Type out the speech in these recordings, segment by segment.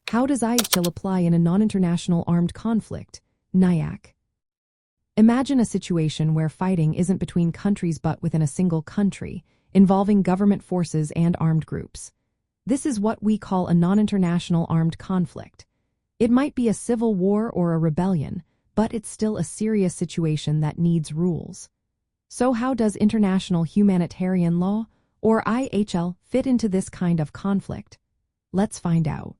How does IHL apply in a non-international armed conflict? NIAC. Imagine a situation where fighting isn't between countries but within a single country, involving government forces and armed groups. This is what we call a non-international armed conflict. It might be a civil war or a rebellion, but it's still a serious situation that needs rules. So how does international humanitarian law, or IHL, fit into this kind of conflict? Let's find out.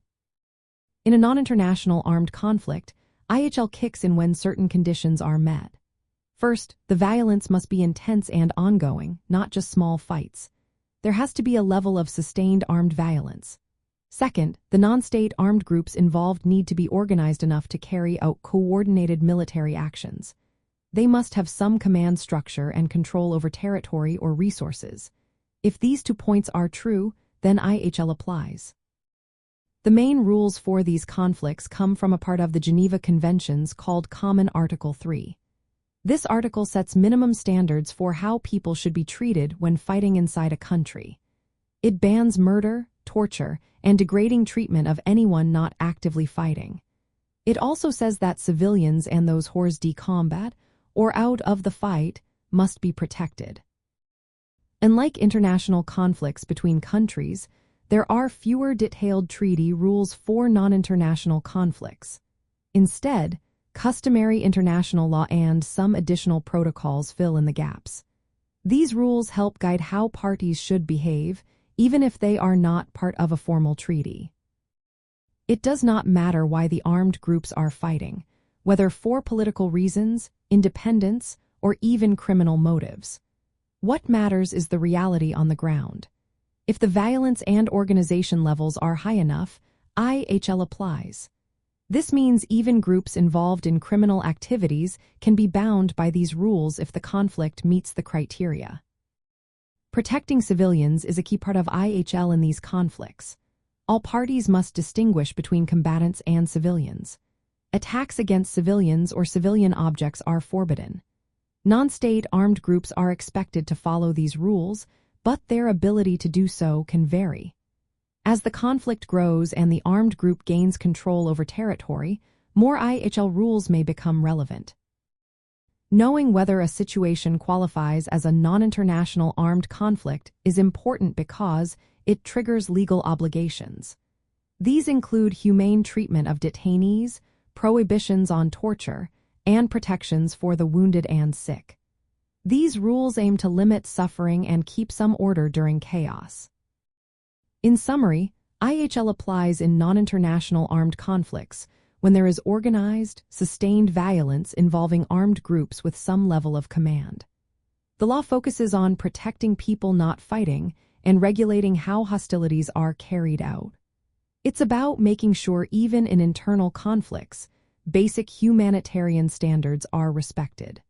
In a non-international armed conflict, IHL kicks in when certain conditions are met. First, the violence must be intense and ongoing, not just small fights. There has to be a level of sustained armed violence. Second, the non-state armed groups involved need to be organized enough to carry out coordinated military actions. They must have some command structure and control over territory or resources. If these 2 points are true, then IHL applies. The main rules for these conflicts come from a part of the Geneva Conventions called Common Article 3. This article sets minimum standards for how people should be treated when fighting inside a country. It bans murder, torture, and degrading treatment of anyone not actively fighting. It also says that civilians and those hors de combat, or out of the fight, must be protected. Unlike international conflicts between countries, there are fewer detailed treaty rules for non-international conflicts. Instead, customary international law and some additional protocols fill in the gaps. These rules help guide how parties should behave, even if they are not part of a formal treaty. It does not matter why the armed groups are fighting, whether for political reasons, independence, or even criminal motives. What matters is the reality on the ground. If the violence and organization levels are high enough, IHL applies. This means even groups involved in criminal activities can be bound by these rules if the conflict meets the criteria. Protecting civilians is a key part of IHL in these conflicts. All parties must distinguish between combatants and civilians. Attacks against civilians or civilian objects are forbidden. Non-state armed groups are expected to follow these rules, but their ability to do so can vary. As the conflict grows and the armed group gains control over territory, more IHL rules may become relevant. Knowing whether a situation qualifies as a non-international armed conflict is important because it triggers legal obligations. These include humane treatment of detainees, prohibitions on torture, and protections for the wounded and sick. These rules aim to limit suffering and keep some order during chaos. In summary, IHL applies in non-international armed conflicts when there is organized, sustained violence involving armed groups with some level of command. The law focuses on protecting people not fighting and regulating how hostilities are carried out. It's about making sure even in internal conflicts, basic humanitarian standards are respected.